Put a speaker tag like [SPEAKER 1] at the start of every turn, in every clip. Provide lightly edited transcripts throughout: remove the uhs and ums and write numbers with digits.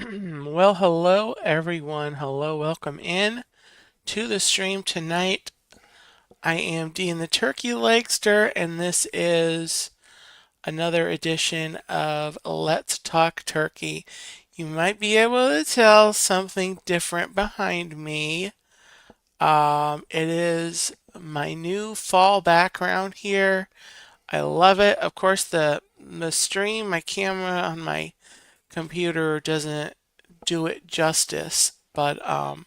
[SPEAKER 1] Well, hello everyone. Hello, welcome in to the stream tonight. I am Dean the Turkey Legster, and this is another edition of Let's Talk Turkey. You might be able to tell something different behind me. It is my new fall background here. I love it. Of course, the stream, my camera on my computer doesn't do it justice, but I'm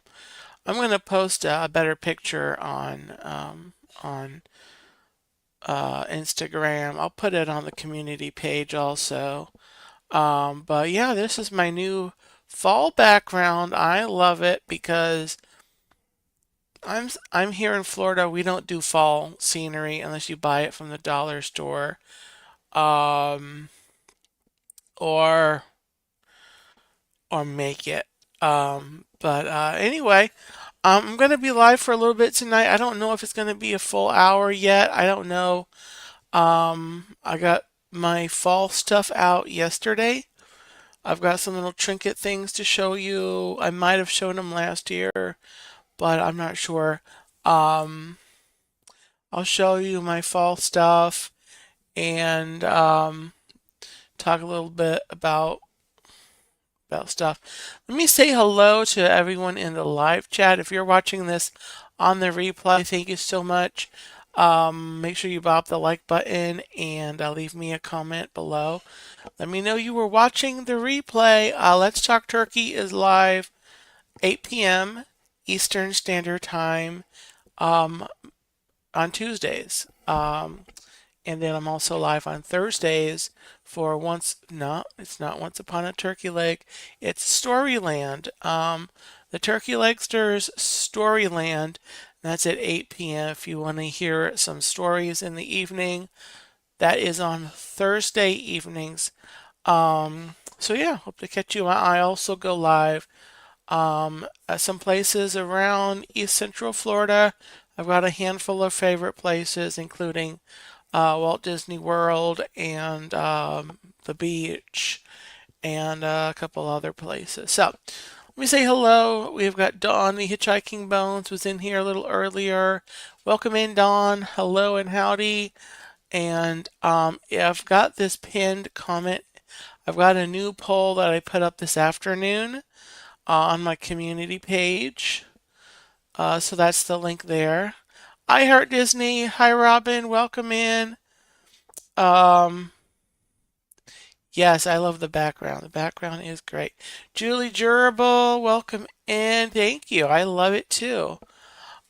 [SPEAKER 1] gonna post a better picture on Instagram. I'll put it on the community page also. But yeah, this is my new fall background. I love it because I'm here in Florida. We don't do fall scenery unless you buy it from the dollar store. Um, or or make it. But anyway, I'm going to be live for a little bit tonight. I don't know if it's going to be a full hour yet. I don't know. I got my fall stuff out yesterday. I've got some little trinket things to show you. I might have shown them last year, but I'm not sure. Um, I'll show you my fall stuff and talk a little bit about stuff. Let me say hello to everyone in the live chat. If you're watching this on the replay, thank you so much. Make sure you bop the like button and leave me a comment below. Let me know you were watching the replay. Let's Talk Turkey is live 8 p.m. Eastern Standard Time um, on Tuesdays. And then I'm also live on Thursdays for it's not Once Upon a Turkey Leg, it's Storyland. The Turkey Legster's Storyland, that's at 8 p.m. If you want to hear some stories in the evening, that is on Thursday evenings. So yeah, hope to catch you. I also go live at some places around East Central Florida. I've got a handful of favorite places, including Walt Disney World and the beach and a couple other places. So let me say hello. We've got Dawn, the Hitchhiking Bones, was in here a little earlier. Welcome in, Dawn. Hello and howdy. And yeah, I've got this pinned comment. I've got a new poll that I put up this afternoon on my community page. So that's the link there. I Heart Disney. Hi, Robin. Welcome in. Um, yes, I love the background. The background is great. Julie Durable, welcome in. Thank you. I love it too.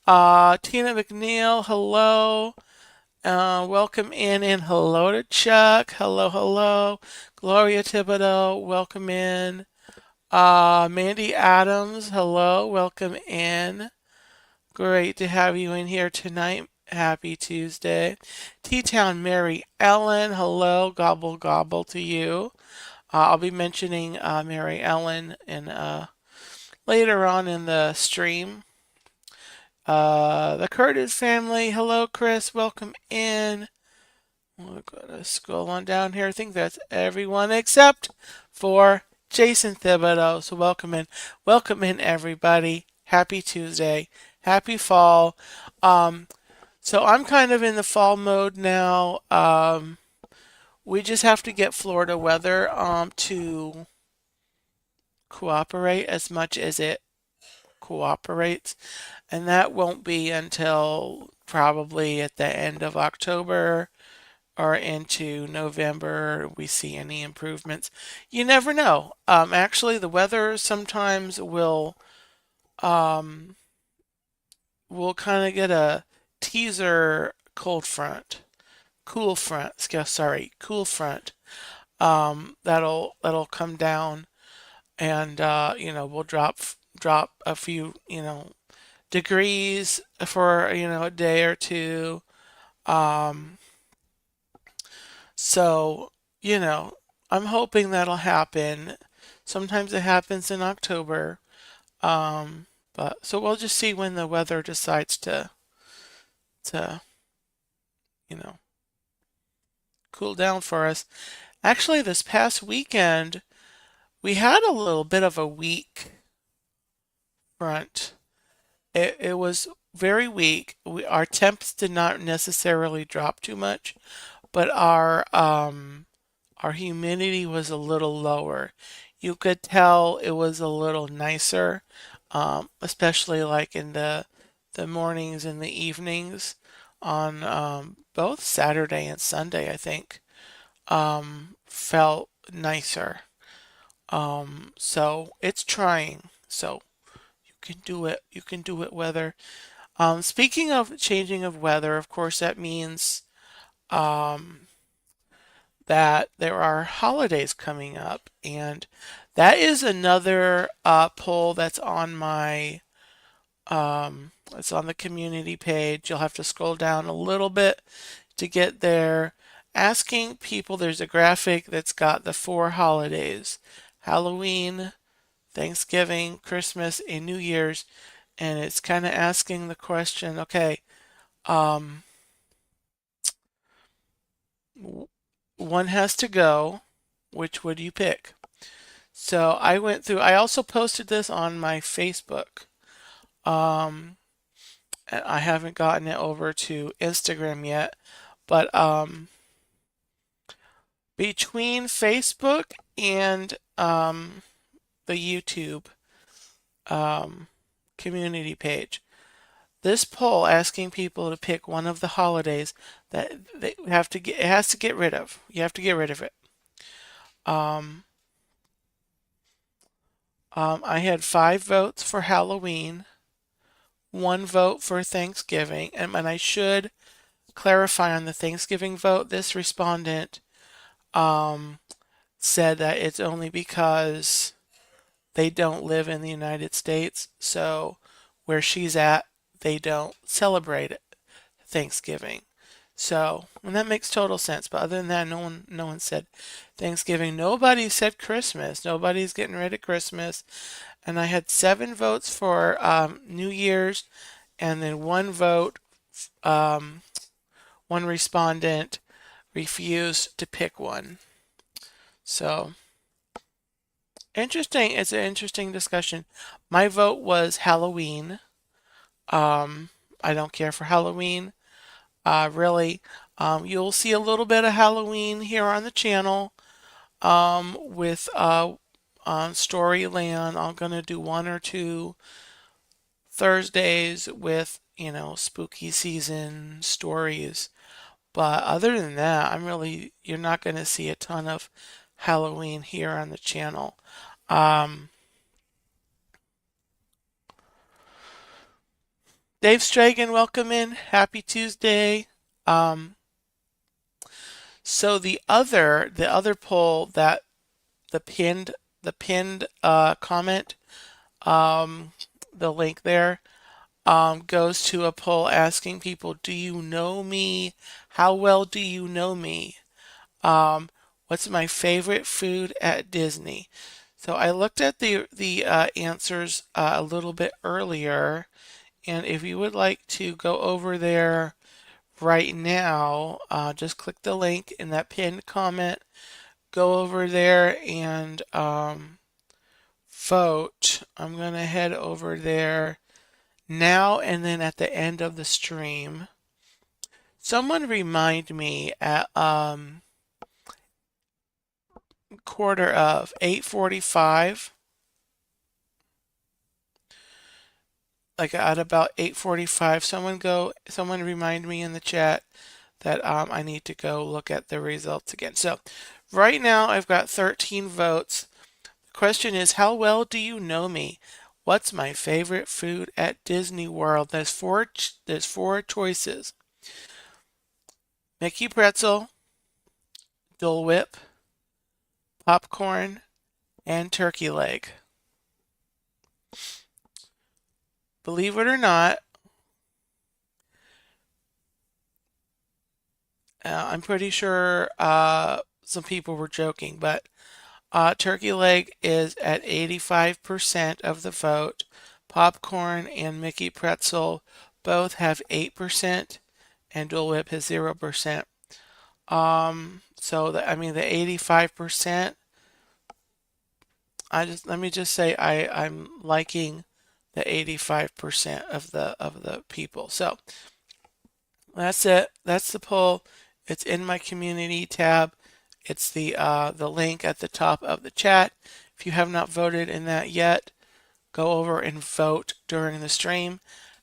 [SPEAKER 1] Tina McNeil, hello. Welcome in and hello to Chuck. Hello, hello. Gloria Thibodeau, welcome in. Mandy Adams, hello. Welcome in. Great to have you in here tonight. Happy Tuesday. T-Town Mary Ellen, hello. Gobble gobble to you. I'll be mentioning Mary Ellen later on in the stream. The Curtis family, hello Chris, welcome in. We're gonna scroll on down here. I think that's everyone except for Jason Thibodeau. So welcome in everybody. Happy Tuesday, happy fall. So I'm kind of in the fall mode now. We just have to get Florida weather to cooperate as much as it cooperates, and that won't be until probably at the end of October or into November we see any improvements. You never know. Actually, the weather sometimes um, will kind of get a teaser cool front. Sorry, cool front. That'll come down, and we'll drop a few degrees for a day or two. Um, so you know, I'm hoping that'll happen. Sometimes it happens in October. Um, but so we'll just see when the weather decides to you know cool down for us. Actually, this past weekend We had a little bit of a weak front. It was very weak. Our temps did not necessarily drop too much, but our humidity was a little lower. You could tell it was a little nicer, especially like in the mornings and the evenings on both Saturday and Sunday, I think, felt nicer. So it's trying. So you can do it. You can do it, weather. Speaking of changing of weather, of course, that means um, that there are holidays coming up, and that is another poll that's on my it's on the community page. You'll have to scroll down a little bit to get there. Asking people, there's a graphic that's got the four holidays: Halloween, Thanksgiving, Christmas, and New Year's, and it's kind of asking the question, okay, um, one has to go. Which would you pick? So I went through, I also posted this on my Facebook. Um, and I haven't gotten it over to Instagram yet, but between Facebook and the YouTube um, community page, this poll asking people to pick one of the holidays that they have to get, it has to get rid of. You have to get rid of it. Um, I had 5 votes for Halloween, 1 vote for Thanksgiving, and I should clarify on the Thanksgiving vote, this respondent um, said that it's only because they don't live in the United States, so where she's at, they don't celebrate Thanksgiving. So, and that makes total sense. But other than that, no one said Thanksgiving. Nobody said Christmas. Nobody's getting rid of Christmas. And I had 7 votes for New Year's, and then 1 vote, um, one respondent refused to pick one. So interesting. It's an interesting discussion. My vote was Halloween. Um, I don't care for Halloween. Really, you'll see a little bit of Halloween here on the channel. With on Storyland, I'm gonna do 1 or 2 Thursdays with spooky season stories. But other than that, you're not gonna see a ton of Halloween here on the channel. Um, Dave Stragan, welcome in. Happy Tuesday. Um, so the other poll that the pinned comment, um, the link there, goes to a poll asking people, do you know me? How well do you know me? Um, what's my favorite food at Disney? So I looked at the answers a little bit earlier, and if you would like to go over there right now, just click the link in that pinned comment, go over there and vote. I'm going to head over there now and then at the end of the stream. Someone remind me at quarter of 8:45, like at about 8:45, someone remind me in the chat that I need to go look at the results again. So right now I've got 13 votes. The question is, how well do you know me? What's my favorite food at Disney World? There's four choices: Mickey pretzel, Dole Whip, popcorn, and turkey leg. Believe it or not, I'm pretty sure some people were joking, but turkey leg is at 85% of the vote. Popcorn and Mickey pretzel both have 8%, and Dole Whip has 0%. So the 85%, let me just say I'm liking the 85% of the people. So that's it. That's the poll. It's in my community tab. It's the link at the top of the chat. If you have not voted in that yet, go over and vote during the stream,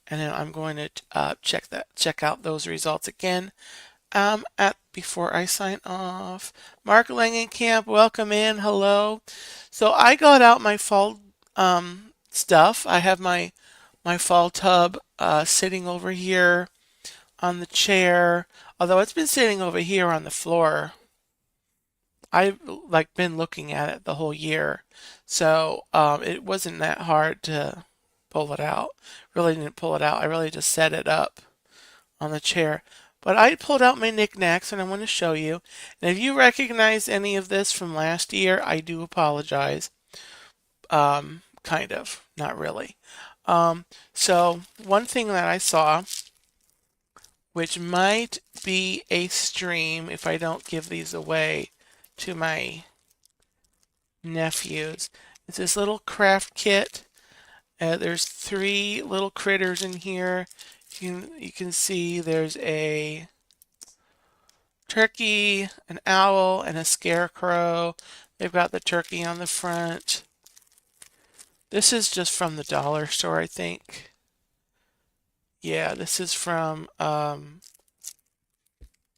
[SPEAKER 1] and then I'm going to check out those results again. At before I sign off, Mark Langenkamp, welcome in. Hello. So I got out my fall stuff. I have my fall tub sitting over here on the chair, although it's been sitting over here on the floor. I've like been looking at it the whole year, so it wasn't that hard to pull it out. Really didn't pull it out. I really just set it up on the chair. But I pulled out my knickknacks and I want to show you. And if you recognize any of this from last year, I do apologize. Kind of, not really. So one thing that I saw, which might be a stream if I don't give these away to my nephews, is this little craft kit. There's 3 little critters in here. You can see there's a turkey, an owl, and a scarecrow. They've got the turkey on the front. This is just from the dollar store, I think. Yeah, this is from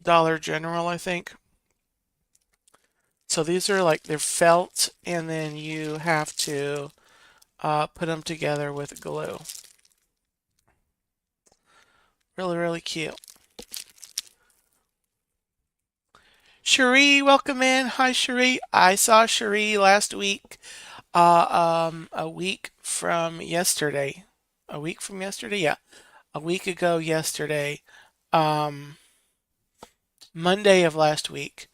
[SPEAKER 1] Dollar General, I think. So these are like, they're felt, and then you have to put them together with glue. Really, really cute. Cherie, welcome in. Hi, Cherie. I saw Cherie last week. A week from yesterday. A week from yesterday? Yeah. A week ago yesterday. Um, Monday of last week.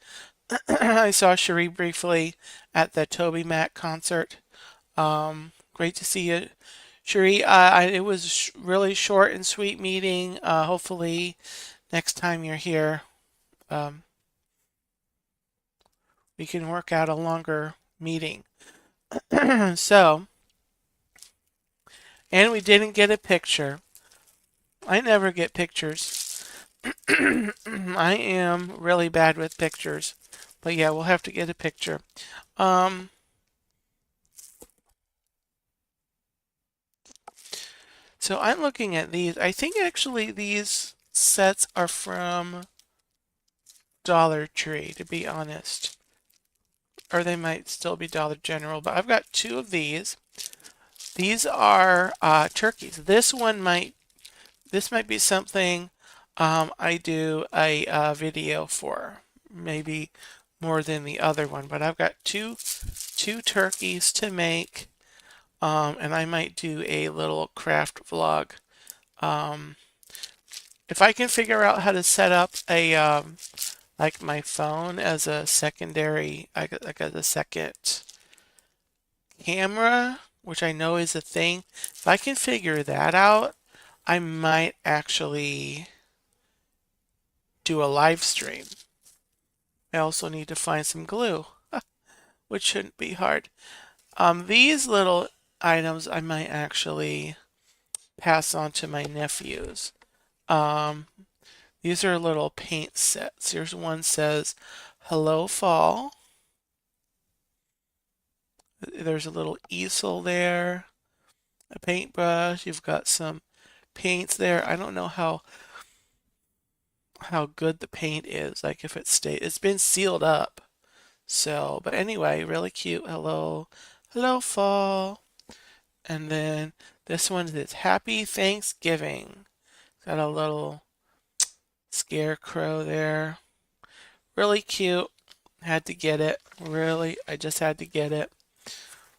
[SPEAKER 1] I saw Cherie briefly at the Toby Mac concert. Great to see you, Cherie. It was really short and sweet meeting. Hopefully next time you're here, um, we can work out a longer meeting. So, and we didn't get a picture. I never get pictures. I am really bad with pictures. But yeah, we'll have to get a picture. So I'm looking at these. I think actually these sets are from Dollar Tree, to be honest. Or they might still be Dollar General. But I've got 2 of these. These are turkeys. This might be something I do a video for. Maybe more than the other one. But I've got two turkeys to make. And I might do a little craft vlog. If I can figure out how to set up a like my phone as a secondary, like as a second camera, which I know is a thing. If I can figure that out, I might actually do a live stream. I also need to find some glue, which shouldn't be hard. These little items I might actually pass on to my nephews. These are little paint sets. Here's one says, "Hello Fall." There's a little easel there, a paintbrush. You've got some paints there. I don't know how good the paint is. Like if it's been sealed up. So, but anyway, really cute. Hello Fall. And then this one is Happy Thanksgiving. Got a little scarecrow there. Really cute. Had to get it. Really, I just had to get it.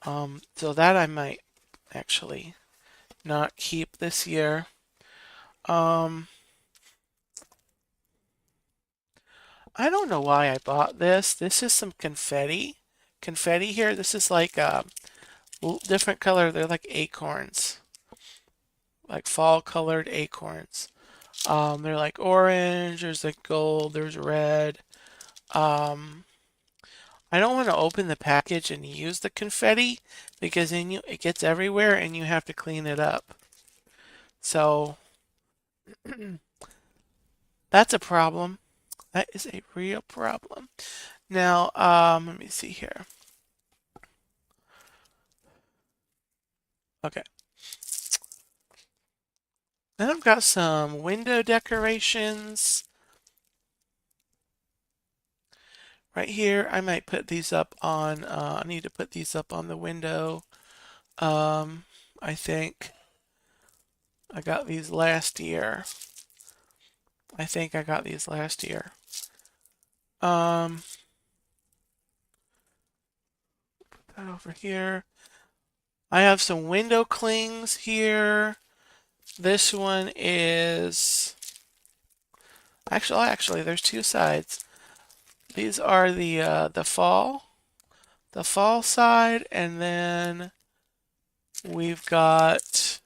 [SPEAKER 1] So that I might actually not keep this year. I don't know why I bought this. This is some confetti. Confetti here. This is like a different color. They're like acorns. Like fall colored acorns. They're like orange, there's like gold, there's red. I I don't want to open the package and use the confetti because then it gets everywhere and you have to clean it up. So that's a problem. That is a real problem. Now, let me see here. Okay. Then I've got some window decorations. Right here, I might put these up on, I need to put these up on the window. I think I got these last year. I think I got these last year. Put that over here. I have some window clings here. This one is, actually, there's two sides. These are the fall side, and then we've got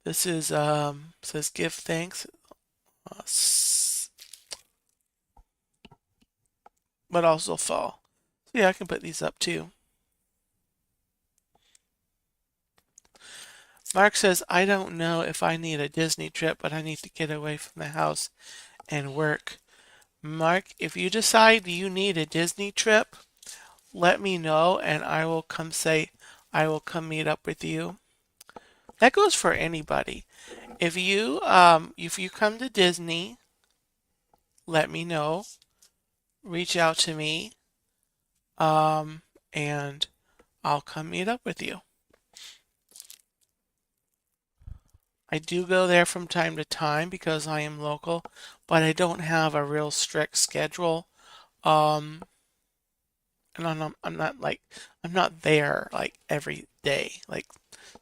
[SPEAKER 1] this is says give thanks, but also fall. So yeah, I can put these up too. Mark says, I don't know if I need a Disney trip, but I need to get away from the house and work. Mark, if you decide you need a Disney trip, let me know and I will come meet up with you. That goes for anybody. If you come to Disney, let me know. Reach out to me, and I'll come meet up with you. I do go there from time to time because I am local, but I don't have a real strict schedule. And I'm not there like every day. Like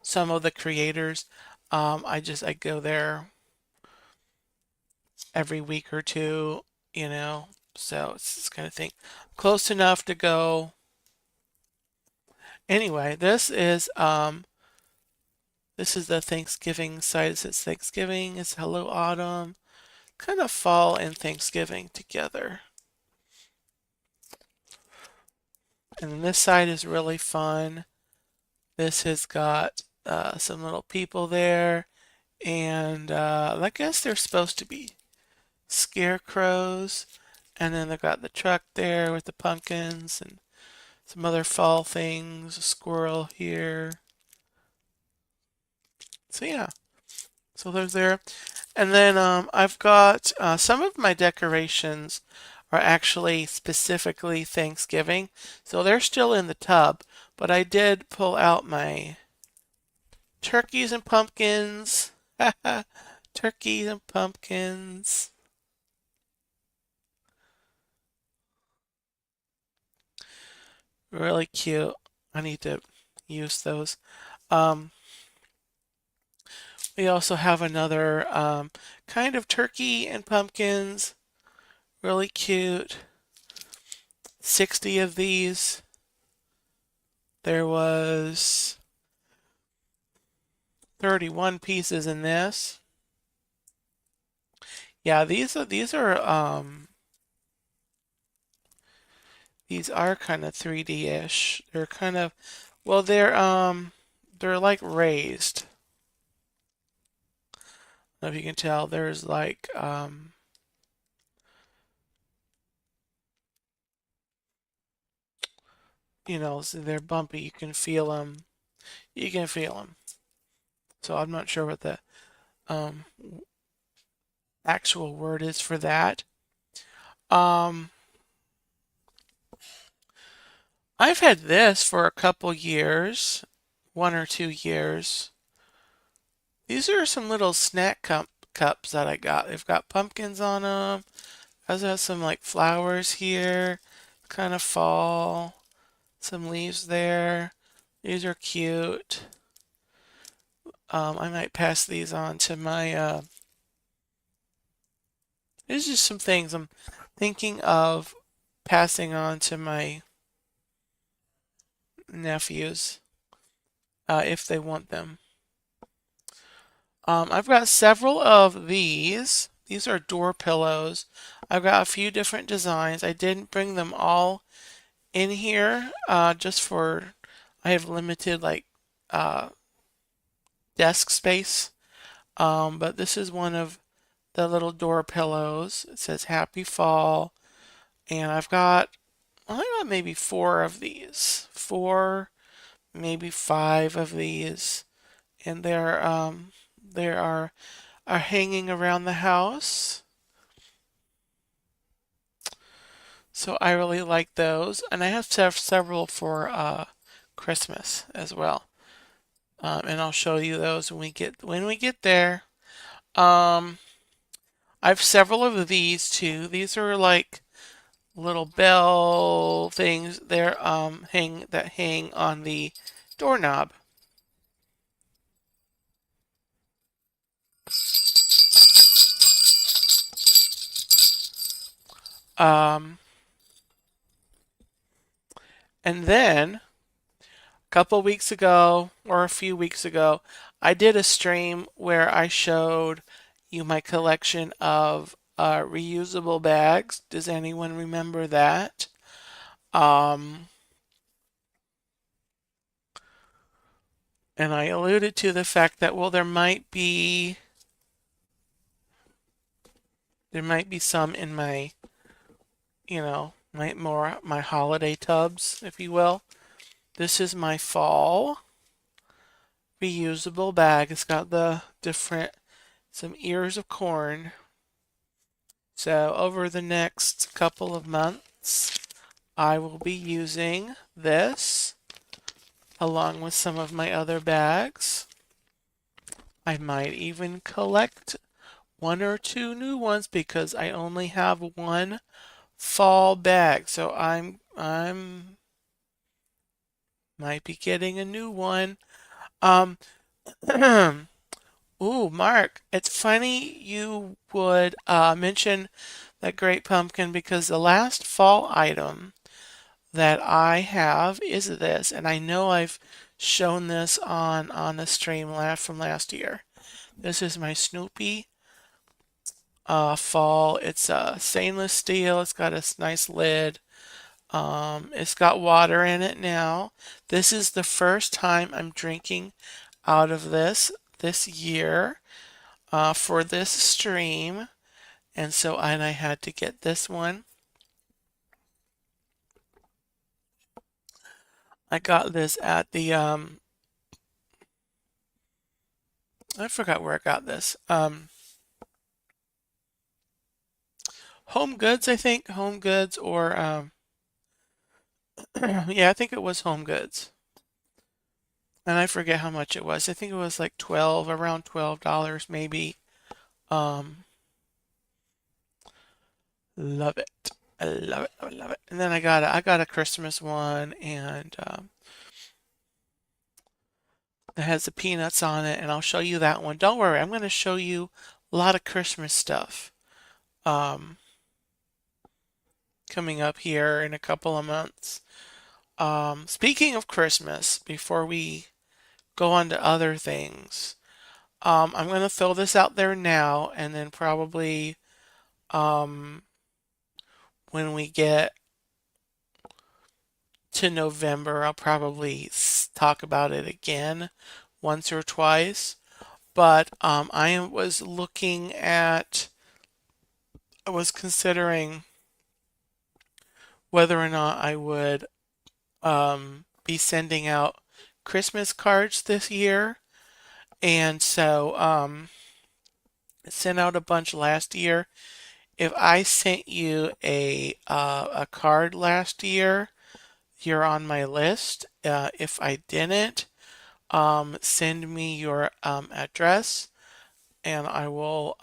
[SPEAKER 1] some of the creators, I go there every week or two, you know. So it's this kind of thing. Close enough to go. Anyway, this is the Thanksgiving side. It says Thanksgiving. It's Hello Autumn. Kind of fall and Thanksgiving together. And then this side is really fun. This has got some little people there. And I guess they're supposed to be scarecrows. And then they've got the truck there with the pumpkins and some other fall things. A squirrel here. So yeah. So there's there. And then I've got some of my decorations are actually specifically Thanksgiving. So they're still in the tub. But I did pull out my turkeys and pumpkins. Turkeys and pumpkins. Really cute. I need to use those. Um, we also have another kind of turkey and pumpkins. Really cute. 60 of these. There was 31 pieces in this. Yeah, these are kind of 3D-ish. They're kind of, well, they're like raised. I don't know if you can tell, there's like you know, so they're bumpy. You can feel them. You can feel them. So I'm not sure what the um actual word is for that. Um, I've had this for a couple years, 1 or 2 years. These are some little snack cups that I got. They've got pumpkins on them. Also have some like flowers here, kind of fall. Some leaves there. These are cute. I might pass these on to my. There's just some things I'm thinking of passing on to my nephews if they want them. I've got several of these. these are door pillows. I've got a few different designs. I didn't bring them all in here just for I have limited like uh, desk space. But this is one of the little door pillows. It says Happy Fall, and I got maybe four of these, four, maybe five of these, and are hanging around the house. So I really like those, and I have several for Christmas as well. And I'll show you those when we get there. Um, I have several of these too. These are like little bell things. They're hang on the doorknob. Um, and then a couple weeks ago or a few weeks ago, I did a stream where I showed you my collection of reusable bags. Does anyone remember that? Um, and I alluded to the fact that, well, there might be some in my, my holiday tubs, if you will. This is my fall reusable bag. It's got some ears of corn. So over the next couple of months, I will be using this along with some of my other bags. I might even collect one or two new ones because I only have one fall bag. So I'm might be getting a new one. Um Ooh, Mark, it's funny you would mention that great pumpkin because the last fall item that I have is this, and I know I've shown this on the stream from last year. This is my Snoopy fall. It's stainless steel. It's got a nice lid. It's got water in it now. This is the first time I'm drinking out of this year for this stream, and I had to get this one. I got this at the I forgot where I got this. Home Goods, I think. Home Goods or yeah, I think it was Home Goods. And I forget how much it was. I think it was like around $12 maybe. Um, love it. I love it. I love it. And then I got a Christmas one, and it has the peanuts on it, and I'll show you that one. Don't worry, I'm going to show you a lot of Christmas stuff um, coming up here in a couple of months. Speaking of Christmas, before we go on to other things, I'm going to throw this out there now, and then probably um, when we get to November, I'll probably talk about it again once or twice. But I was considering whether or not I would be sending out Christmas cards this year. And so I sent out a bunch last year. If I sent you a card last year, you're on my list. If I didn't, send me your address and I will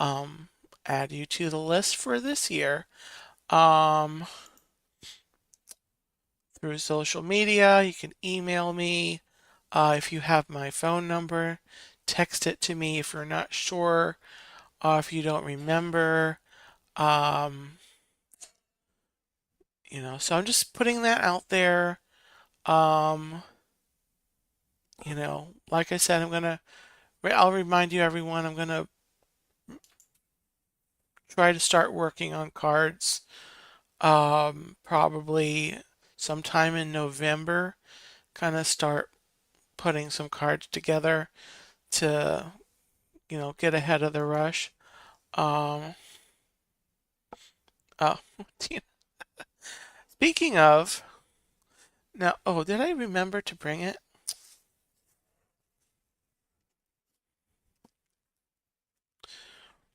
[SPEAKER 1] add you to the list for this year. Um, through social media, you can email me if you have my phone number. Text it to me if you're not sure, if you don't remember. Um, so I'm just putting that out there. Um, like I said, I'll remind you everyone, I'm gonna try to start working on cards probably sometime in November. Kind of start putting some cards together to, get ahead of the rush. Um, oh, speaking of, now, oh, did I remember to bring it?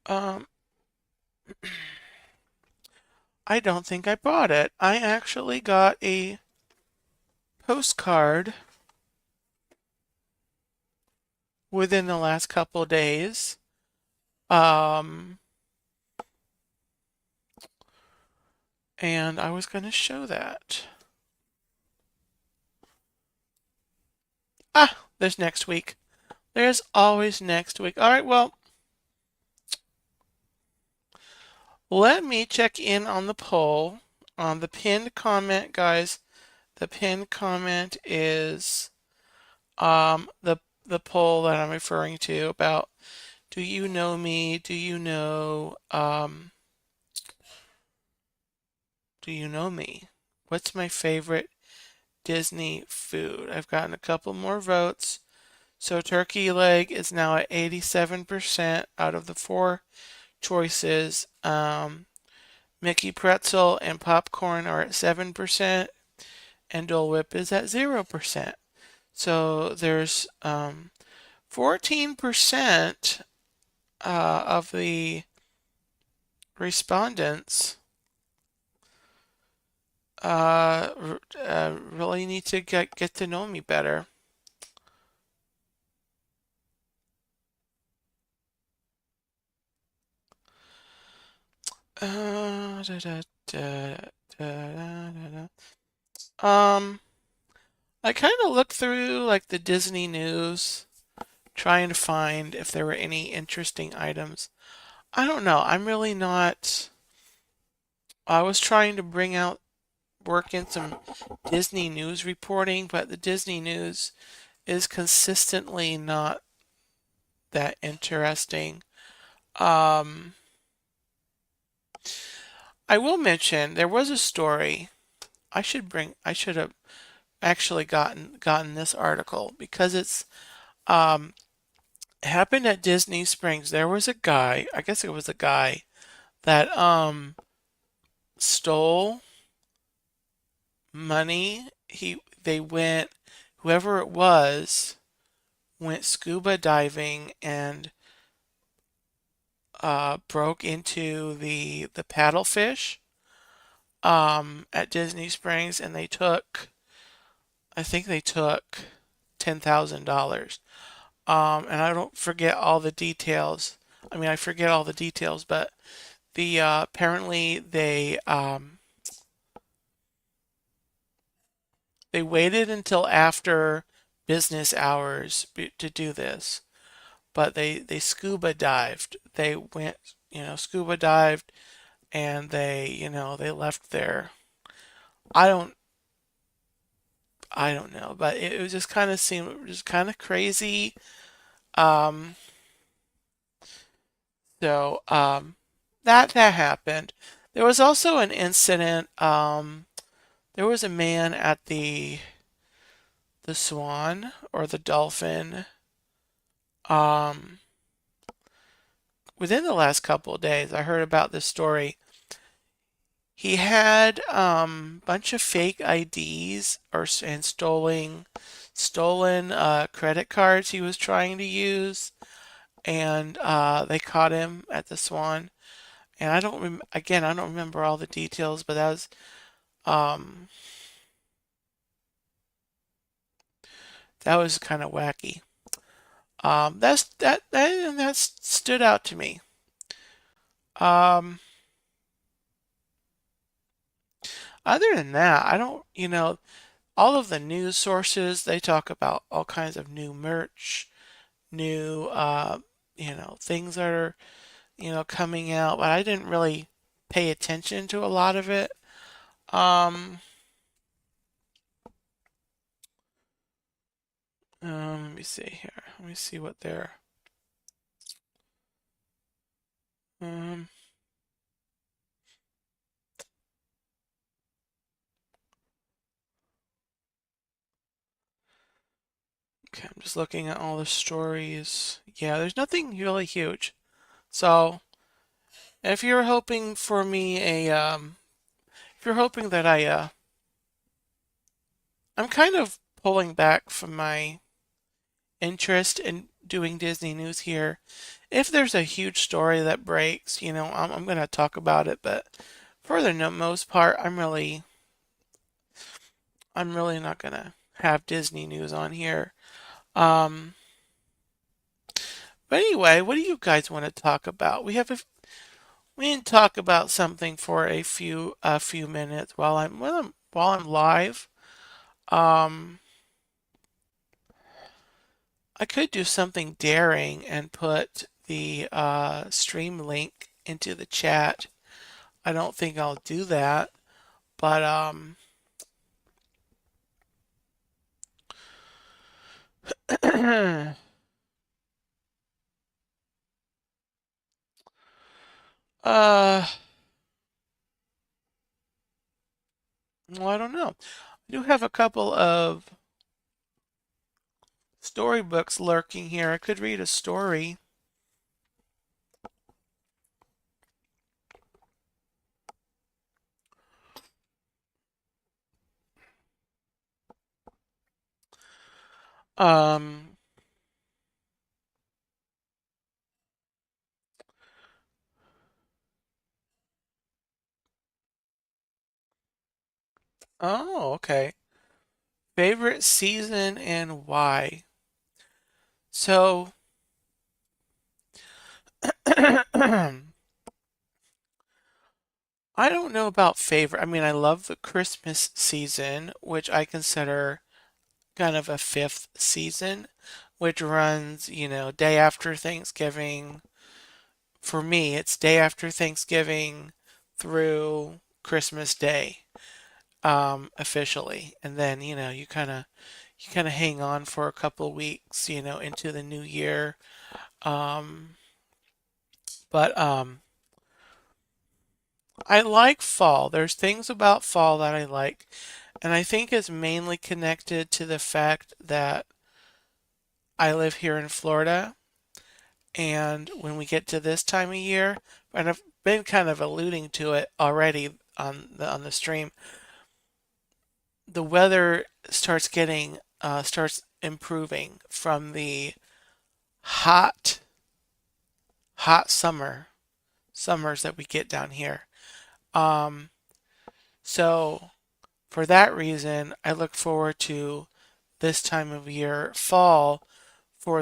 [SPEAKER 1] Um, I don't think I bought it. I actually got a postcard within the last couple days. Um, and I was going to show that. Ah, there's next week. There's always next week. All right, well, let me check in on the poll. On the pinned comment, guys, the pinned comment is the poll that I'm referring to about do you know me? Do you know me? What's my favorite Disney food? I've gotten a couple more votes. So turkey leg is now at 87% out of the four choices. Mickey pretzel and popcorn are at 7%, and Dole Whip is at 0%. So there's 14% of the respondents really need to get to know me better. Da, da, da, da, da, da. I kind of looked through like the Disney news, trying to find if there were any interesting items. I don't know. I'm really not. I was trying to work in some Disney news reporting, but the Disney news is consistently not that interesting. Um, I will mention there was a story. I should have actually gotten this article because it's um, happened at Disney Springs. There was a guy, I guess it was a guy that stole money. They went whoever it was went scuba diving and broke into the paddlefish at Disney Springs, and I think they took $10,000. And I don't forget all the details. I mean, I forget all the details, but the apparently they waited until after business hours to do this, but they scuba dived. They went, scuba dived, and they left there. I don't I don't know, but it was just kind of seemed just kind of crazy. Um, so that happened. There was also an incident. There was a man at the Swan or the Dolphin. Um, Within the last couple of days, I heard about this story. He had bunch of fake IDs and stolen credit cards he was trying to use, and they caught him at the Swan. And again, I don't remember all the details, but um, that was kind of wacky. That stood out to me. Um, Other than that, I don't, all of the news sources, they talk about all kinds of new merch, new, things that are, coming out, but I didn't really pay attention to a lot of it. Um, Let me see here. Let me see what they're, um, I'm just looking at all the stories. Yeah, there's nothing really huge. So if you're hoping for me if you're hoping that I'm kind of pulling back from my interest in doing Disney news here. If there's a huge story that breaks, I'm going to talk about it, but for the most part, I'm really not going to have Disney news on here. Um, but anyway, what do you guys want to talk about? We can talk about something for a few minutes while I'm live. Um, I could do something daring and put the stream link into the chat. I don't think I'll do that, but uh, well, I don't know. I do have a couple of storybooks lurking here. I could read a story. Um, oh, okay. Favorite season and why? So, I don't know about favorite. I mean, I love the Christmas season, which I consider kind of a fifth season, which runs, day after Thanksgiving. For me, it's day after Thanksgiving through Christmas Day, officially. And then, you kind of hang on for a couple of weeks, into the new year. Um, but I like fall. There's things about fall that I like, and I think it's mainly connected to the fact that I live here in Florida, and when we get to this time of year, and I've been kind of alluding to it already on the stream, the weather starts improving from the hot hot summers that we get down here. Um, so for that reason, I look forward to this time of year, fall, for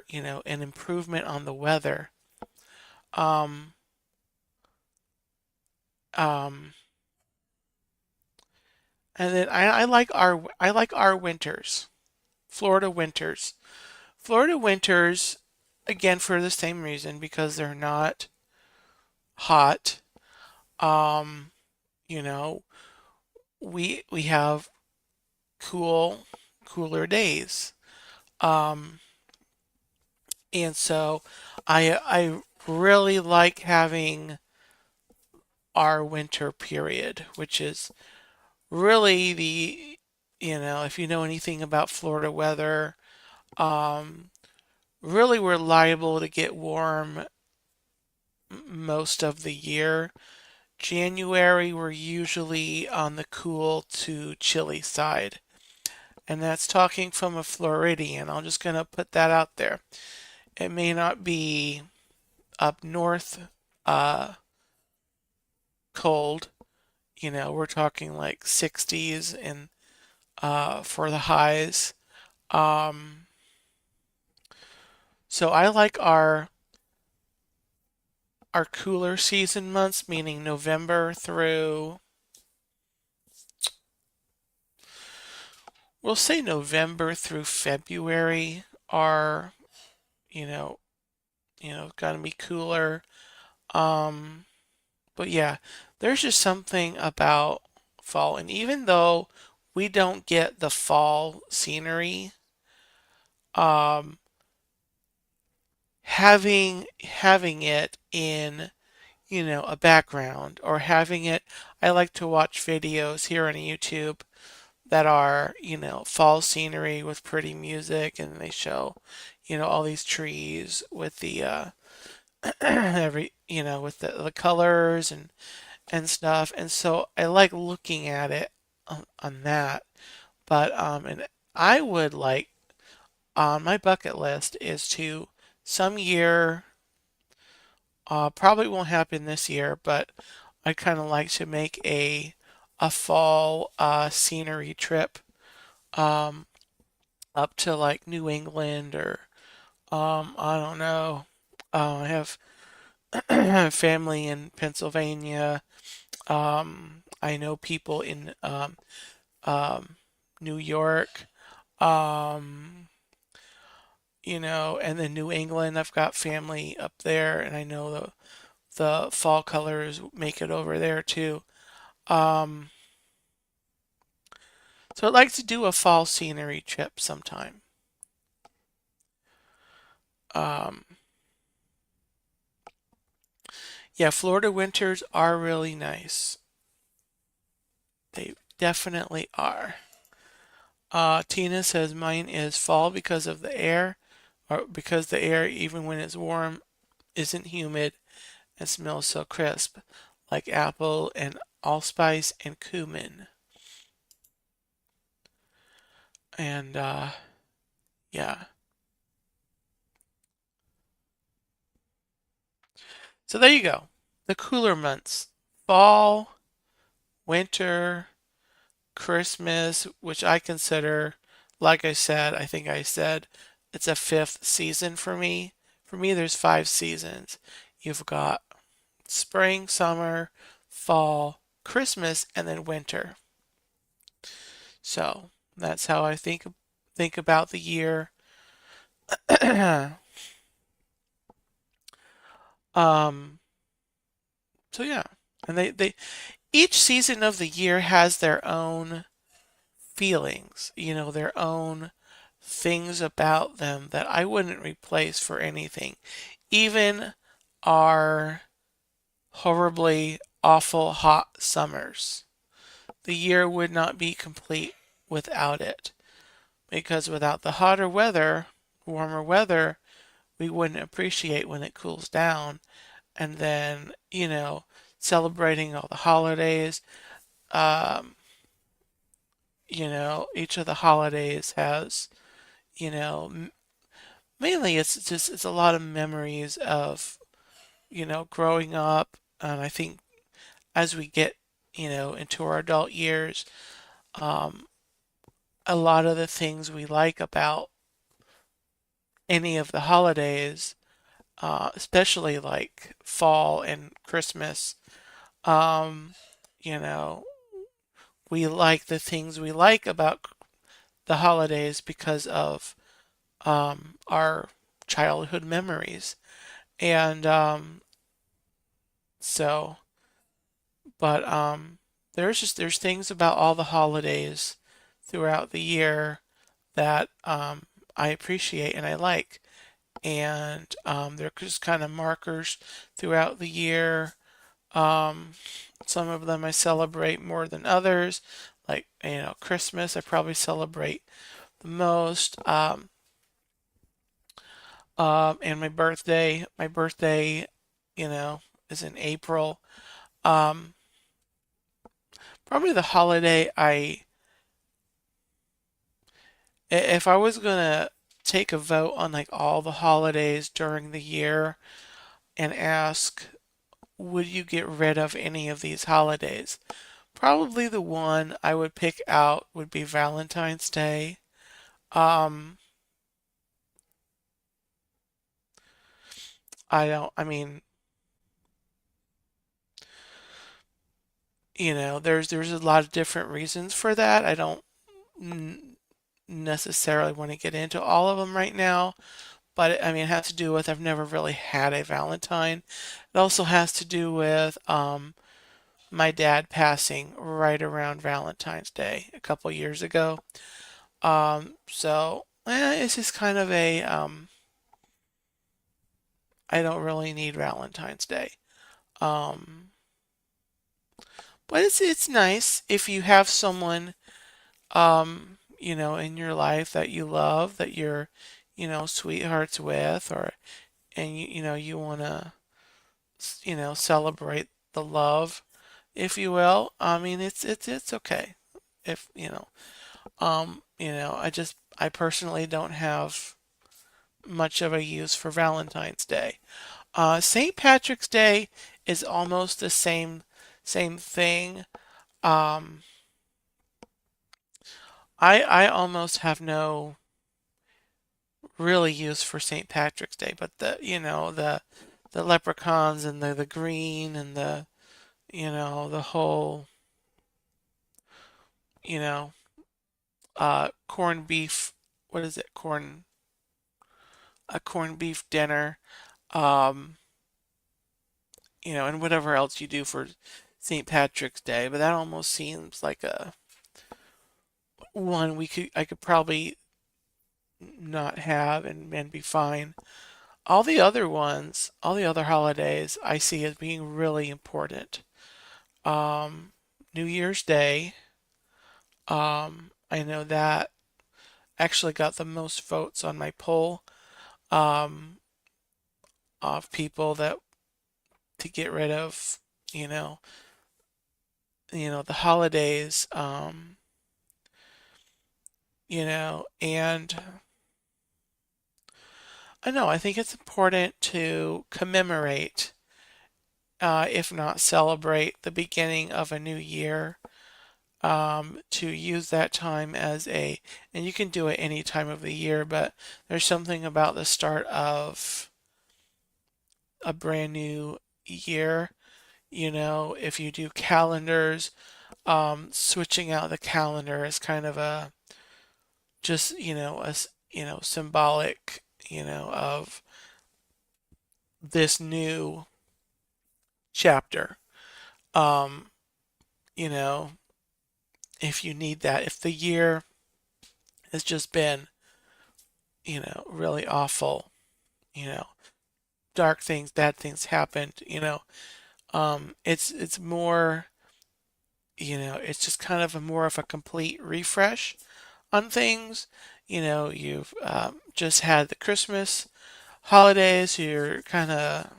[SPEAKER 1] an improvement on the weather. Um, um, and then I like our winters, Florida winters. Florida winters, again for the same reason because they're not hot. Um, you know, we have cooler days. Um, and so I really like having our winter period, which is really if you know anything about Florida weather, um, really we're liable to get warm most of the year. January, we're usually on the cool to chilly side. And that's talking from a Floridian. I'm just going to put that out there. It may not be up north uh, cold. We're talking like 60s and for the highs. Um, so I like our cooler season months, meaning November through, we'll say November through February are, you know, gonna be cooler. Um, but yeah, there's just something about fall, and even though we don't get the fall scenery, um, having it in a background or having it, I like to watch videos here on YouTube that are, fall scenery with pretty music, and they show, all these trees with the with the colors and stuff. And so I like looking at it on that. But and I would like on my bucket list is to some year, probably won't happen this year, but I kind of like to make a fall scenery trip um, up to like New England or I don't know. I have family in Pennsylvania. I know people in um, New York. Um, and then New England. I've got family up there, and I know the fall colors make it over there too. Um, so I'd like to do a fall scenery trip sometime. Um, yeah, Florida winters are really nice. They definitely are. Tina says mine is fall because of the air, or because the air, even when it's warm, isn't humid and smells so crisp, like apple and allspice and cumin. And yeah. So there you go. The cooler months. Fall, winter, Christmas, which I consider, like I said, I think I said, it's a fifth season for me. For me, there's 5 seasons. You've got spring, summer, fall, Christmas, and then winter. So that's how I think about the year. um, so yeah, and they each season of the year has their own feelings, their own things about them that I wouldn't replace for anything. Even our horribly awful hot summers. The year would not be complete without it. Because without the hotter weather, warmer weather, we wouldn't appreciate when it cools down. And then, celebrating all the holidays. Um, each of the holidays has, you know, mainly it's a lot of memories of, growing up. And I think as we get, into our adult years, um, a lot of the things we like about any of the holidays, especially like fall and Christmas, um, you know, we like the things we like about the holidays because of our childhood memories. And so, but there's things about all the holidays throughout the year that I appreciate and I like. And they're just kind of markers throughout the year. Um, some of them I celebrate more than others. Like, Christmas, I probably celebrate the most. And my birthday, you know, is in April. Um, Probably the holiday if I was gonna take a vote on like all the holidays during the year and ask, would you get rid of any of these holidays? Probably the one I would pick out would be Valentine's Day. Um, I mean, there's a lot of different reasons for that. I don't necessarily want to get into all of them right now, but I mean, it has to do with I've never really had a Valentine. It also has to do with my dad passing right around Valentine's Day a couple years ago. So it's just kind of I don't really need Valentine's Day. Um, but it's nice if you have someone in your life that you love, that you're, sweethearts with, or and you want to, celebrate the love, if you will. I mean, it's okay if I personally don't have much of a use for Valentine's Day. St. Patrick's Day is almost the same thing. Um, I almost have no really use for St. Patrick's Day, but the leprechauns and the green and the whole you know corned beef. What is it? A corned beef dinner. Um, and whatever else you do for St. Patrick's Day, but that almost seems like a one I could probably not have and be fine. All the other holidays I see as being really important. Um, New Year's Day, I know that actually got the most votes on my poll um, of people that to get rid of, you know, the holidays, and I know I think it's important to commemorate, if not celebrate, the beginning of a new year. To use that time and you can do it any time of the year, but there's something about the start of a brand new year. If you do calendars, switching out the calendar is kind of a just, symbolic, of this new chapter. Um, you know, if you need that, if the year has just been, really awful, you know, dark things, bad things happened, it's more, it's just kind of a more of a complete refresh on things. You've just had the Christmas holidays, you're kind of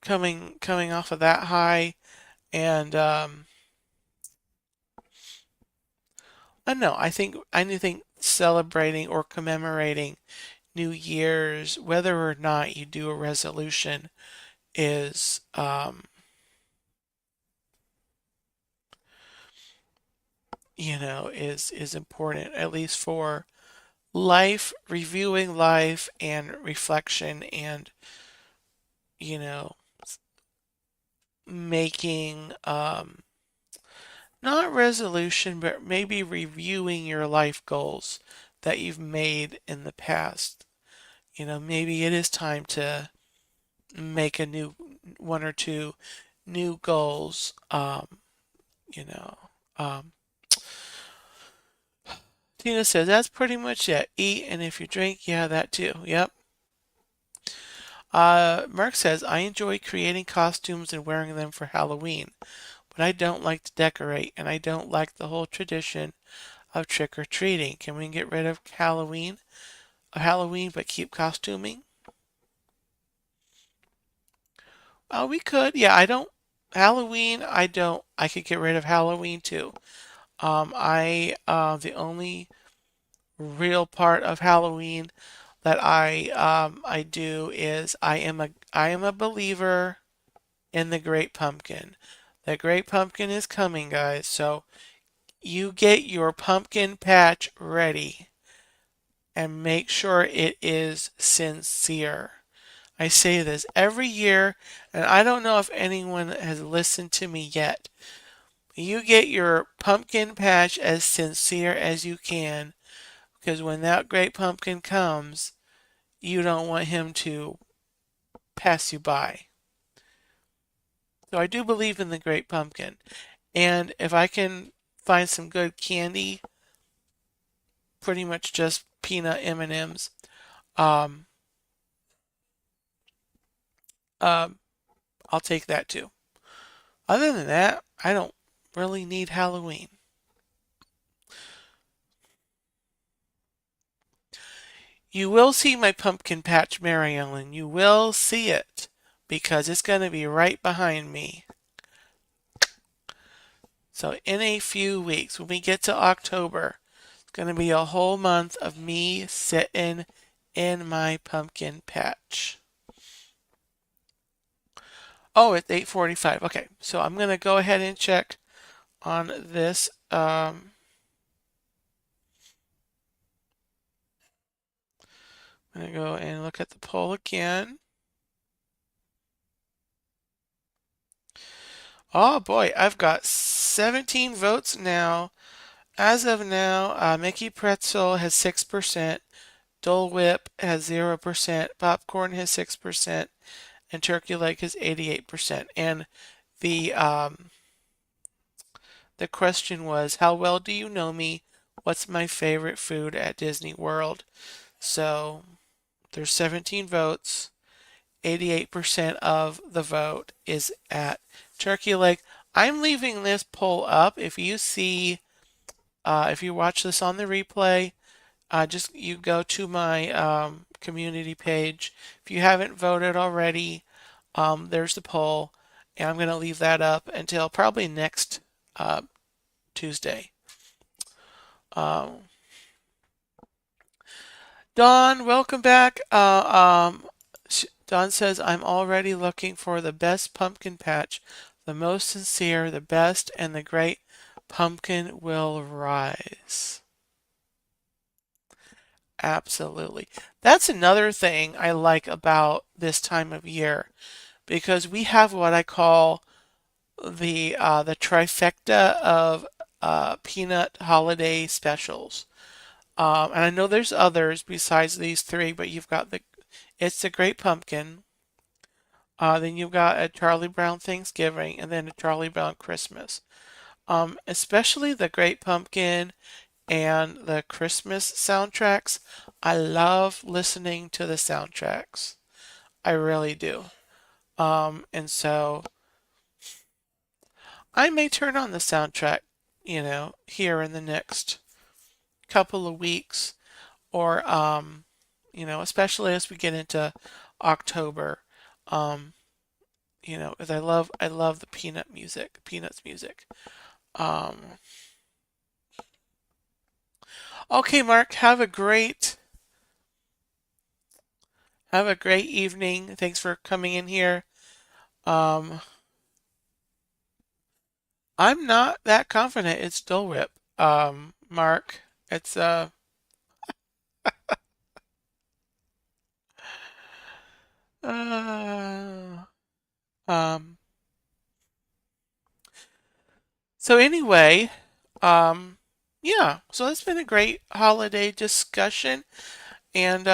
[SPEAKER 1] coming off of that high, and I don't know. I think celebrating or commemorating New Year's, whether or not you do a resolution, is is important, at least for life, reviewing life and reflection, and you know making not resolution, but maybe reviewing your life goals that you've made in the past. Maybe it is time to make a new one or two new goals. You know, um, Tina says that's pretty much it. Eat, and if you drink, yeah, that too. Yep. Mark says I enjoy creating costumes and wearing them for Halloween, but I don't like to decorate, and I don't like the whole tradition of trick or treating. Can we get rid of Halloween, but keep costuming? We could. Yeah, I don't. Halloween, I don't. I could get rid of Halloween too. The only real part of Halloween that I do is I am a believer in the Great Pumpkin. The Great Pumpkin is coming, guys. So you get your pumpkin patch ready and make sure it is sincere. I say this every year, and I don't know if anyone has listened to me yet. You get your pumpkin patch as sincere as you can, because when that great pumpkin comes, you don't want him to pass you by. So I do believe in the great pumpkin. And if I can find some good candy, pretty much just peanut M&Ms, um, um, I'll take that too. Other than that, I don't really need Halloween. You will see my pumpkin patch, Mary Ellen. You will see it because it's going to be right behind me. So in a few weeks, when we get to October, it's going to be a whole month of me sitting in my pumpkin patch. Oh, it's 8:45. Okay, so I'm going to go ahead and check on this. I'm going to go and look at the poll again. Oh boy, I've got 17 votes now. As of now, Mickey Pretzel has 6%, Dole Whip has 0%, Popcorn has 6%, and Turkey Leg has 88%. And the um, the question was, how well do you know me? What's my favorite food at Disney World? So there's 17 votes. 88% of the vote is at Turkey Leg. I'm leaving this poll up. If you see, if you watch this on the replay, just you go to my community page. If you haven't voted already, there's the poll, and I'm going to leave that up until probably next Tuesday. Dawn, welcome back. Dawn says, I'm already looking for the best pumpkin patch, the most sincere, the best, and the great pumpkin will rise. Absolutely. That's another thing I like about this time of year because we have what I call the trifecta of peanut holiday specials. And I know there's others besides these three, but you've got it's the Great Pumpkin. Then you've got a Charlie Brown Thanksgiving and then a Charlie Brown Christmas. Especially the Great Pumpkin and the Christmas soundtracks. I love listening to the soundtracks. I really do. And so I may turn on the soundtrack, here in the next couple of weeks, or especially as we get into October. Um, as I love the Peanuts music. Um, okay, Mark, have a great evening. Thanks for coming in here. Um, I'm not that confident it's Dole Whip. Mark, it's uh um so anyway, um yeah, so it's been a great holiday discussion and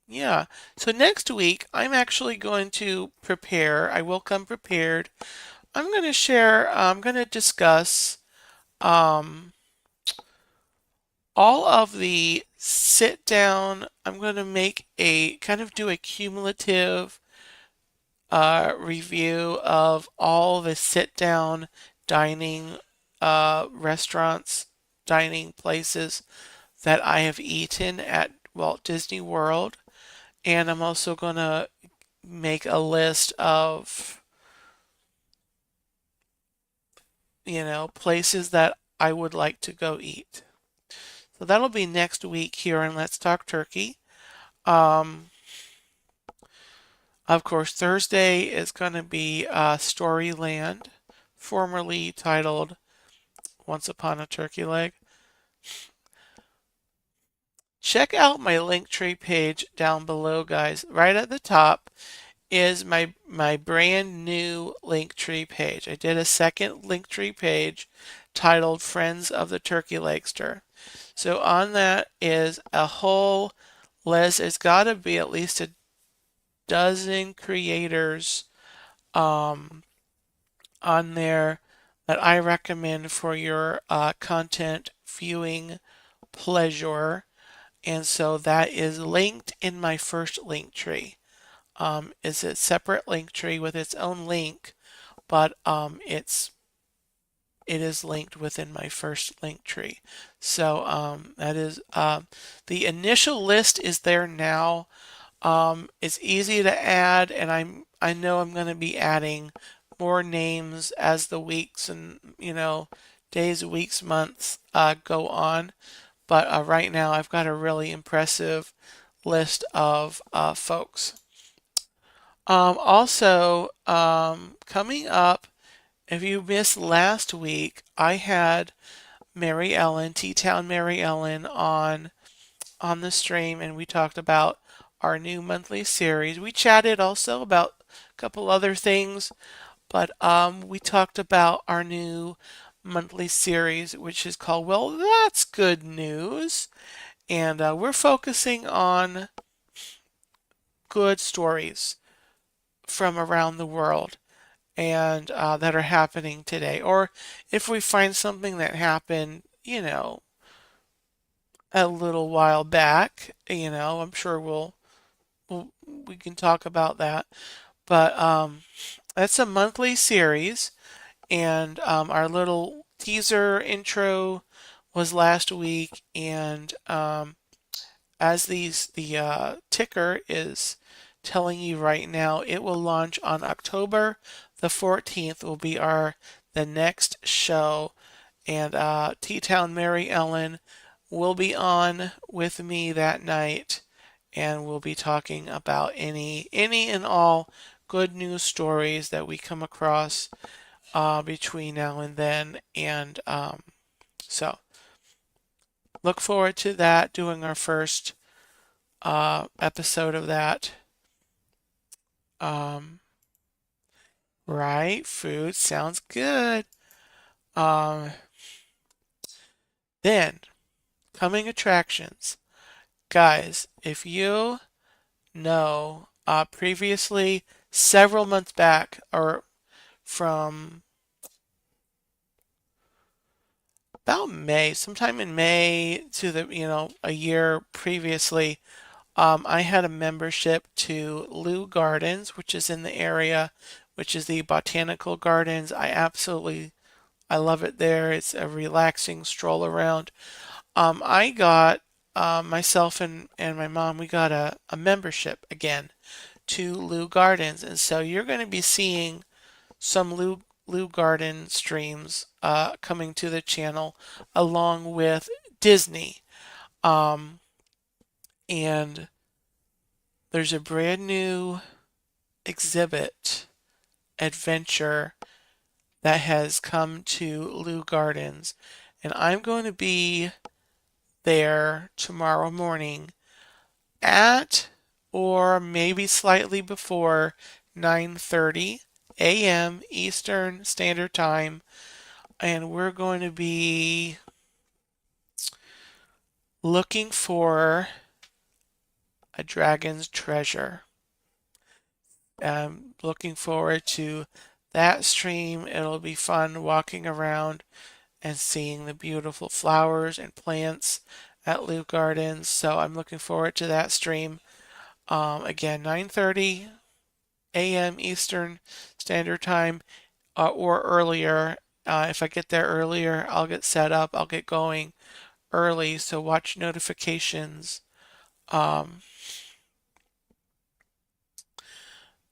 [SPEAKER 1] yeah. So next week I'm actually going to prepare. I will come prepared. I'm going to discuss um all of the sit down. I'm going to make a kind of do a cumulative review of all the sit down dining restaurants, dining places that I have eaten at Walt Disney World. And I'm also going to make a list of, places that I would like to go eat. So that'll be next week here in Let's Talk Turkey. Um, of course, Thursday is going to be Storyland, formerly titled Once Upon a Turkey Leg. Check out my Linktree page down below, guys. Right at the top is my brand new Linktree page. I did a second Linktree page titled Friends of the Turkey Legster. So on that is a whole list. It's got to be at least a dozen creators on there that I recommend for your content viewing pleasure. And so that is linked in my first link tree. It's a separate link tree with its own link, but it is linked within my first link tree. So that is the initial list is there now. It's easy to add, and I know I'm going to be adding more names as the weeks and days, weeks, months go on. But right now, I've got a really impressive list of folks. Also, coming up, if you missed last week, I had Mary Ellen, T-Town Mary Ellen, on the stream, and we talked about our new monthly series. We chatted also about a couple other things, but we talked about our new monthly series, which is called Well, That's Good News. And we're focusing on good stories from around the world and that are happening today. Or if we find something that happened, a little while back, I'm sure we can talk about that. But that's a monthly series, and our little teaser intro was last week, and as the ticker is telling you right now, it will launch on October the 14th. Will be the next show, and T-Town Mary Ellen will be on with me that night, and we'll be talking about any and all good news stories that we come across between now and then. And so look forward to that, doing our first episode of that. Right, food sounds good. Um, then coming attractions, guys. If you know, previously several months back, or from about May, sometime in May to a year previously, I had a membership to Lou Gardens, which is in the area, which is the botanical gardens. I love it there. It's a relaxing stroll around. I got myself and my mom, we got a membership again to Lou Gardens, and so you're going to be seeing some Lou Garden streams coming to the channel along with Disney. Um, and there's a brand new exhibit adventure that has come to Lou Gardens, and I'm going to be there tomorrow morning at or maybe slightly before 9:30 a.m. Eastern Standard Time, and we're going to be looking for a dragon's treasure. I'm looking forward to that stream. It'll be fun walking around and seeing the beautiful flowers and plants at Lou Gardens. So I'm looking forward to that stream. Again, 9:30 a.m. Eastern Standard Time, or earlier. If I get there earlier, I'll get set up. I'll get going early. So watch notifications. Um,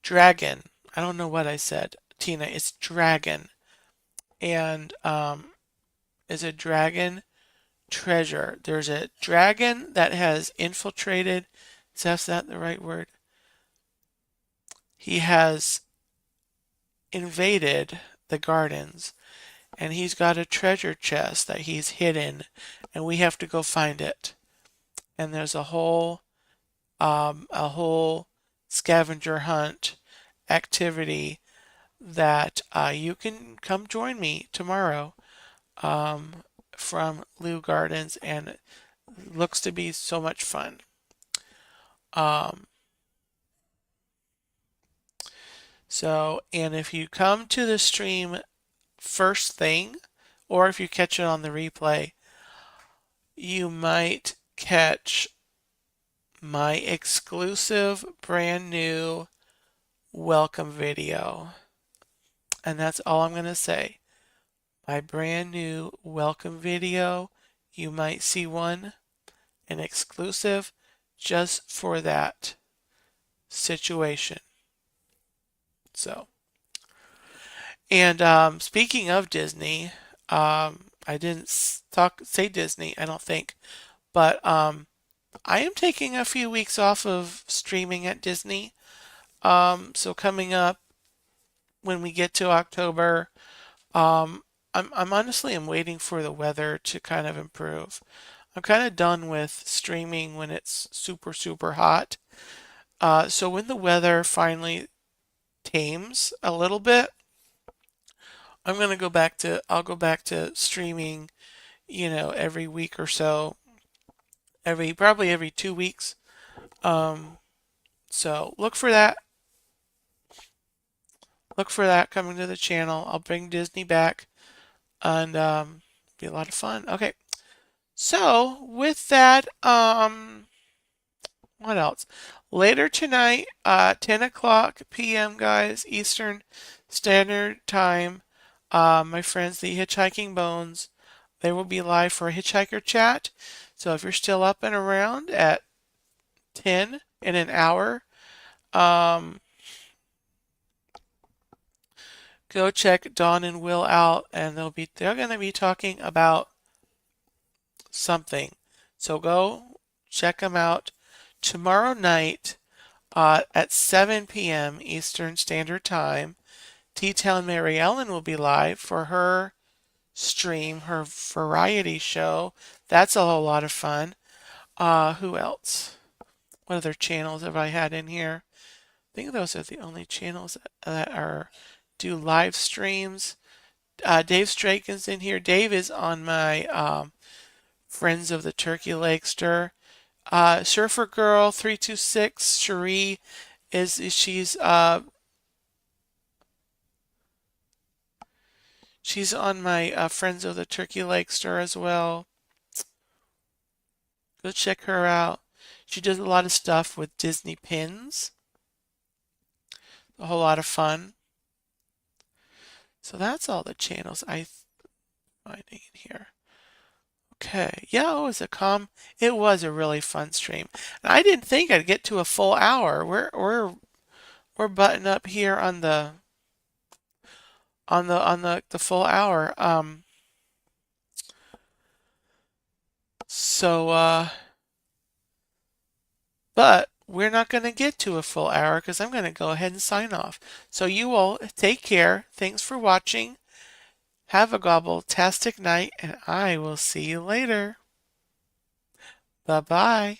[SPEAKER 1] Dragon. I don't know what I said, Tina. It's dragon, and is a dragon treasure. There's a dragon that has infiltrated. Is that the right word? He has invaded the gardens, and he's got a treasure chest that he's hidden, and we have to go find it. And there's a whole scavenger hunt activity that you can come join me tomorrow from Lou Gardens, and it looks to be so much fun. Um, and if you come to the stream first thing, or if you catch it on the replay, you might catch my exclusive brand new welcome video. And that's all I'm going to say. my brand new welcome video. You might see one, an exclusive, just for that situation. So, and speaking of Disney, I didn't say Disney, I don't think, but I am taking a few weeks off of streaming at Disney. So coming up when we get to October, um, I'm honestly I'm waiting for the weather to kind of improve. I'm kind of done with streaming when it's super hot. So when the weather finally tames a little bit, I'll go back to streaming, every week or so, probably every 2 weeks. Um, so look for that coming to the channel. I'll bring Disney back and be a lot of fun. Okay. So with that, what else? Later tonight, 10 o'clock p.m., guys, Eastern Standard Time, my friends, the Hitchhiking Bones, they will be live for a hitchhiker chat. So if you're still up and around at 10 in an hour, um, go check Dawn and Will out, and they're going to be talking about something. So go check them out tomorrow night at 7 p.m. Eastern Standard Time. T-Town Mary Ellen will be live for her stream, her variety show. That's a whole lot of fun. Who else? What other channels have I had in here? I think those are the only channels that are do live streams. Dave Straken's in here. Dave is on my Friends of the Turkey Legster. Surfer Girl 326 Cherie she's on my Friends of the Turkey Legster as well. Go check her out. She does a lot of stuff with Disney pins. A whole lot of fun. So that's all the channels I'm finding in here. Okay. Yeah, it was a really fun stream. And I didn't think I'd get to a full hour. We're butting up here on the full hour. So but we're not going to get to a full hour because I'm going to go ahead and sign off. So you all take care. Thanks for watching. Have a gobbletastic night, and I will see you later. Bye bye.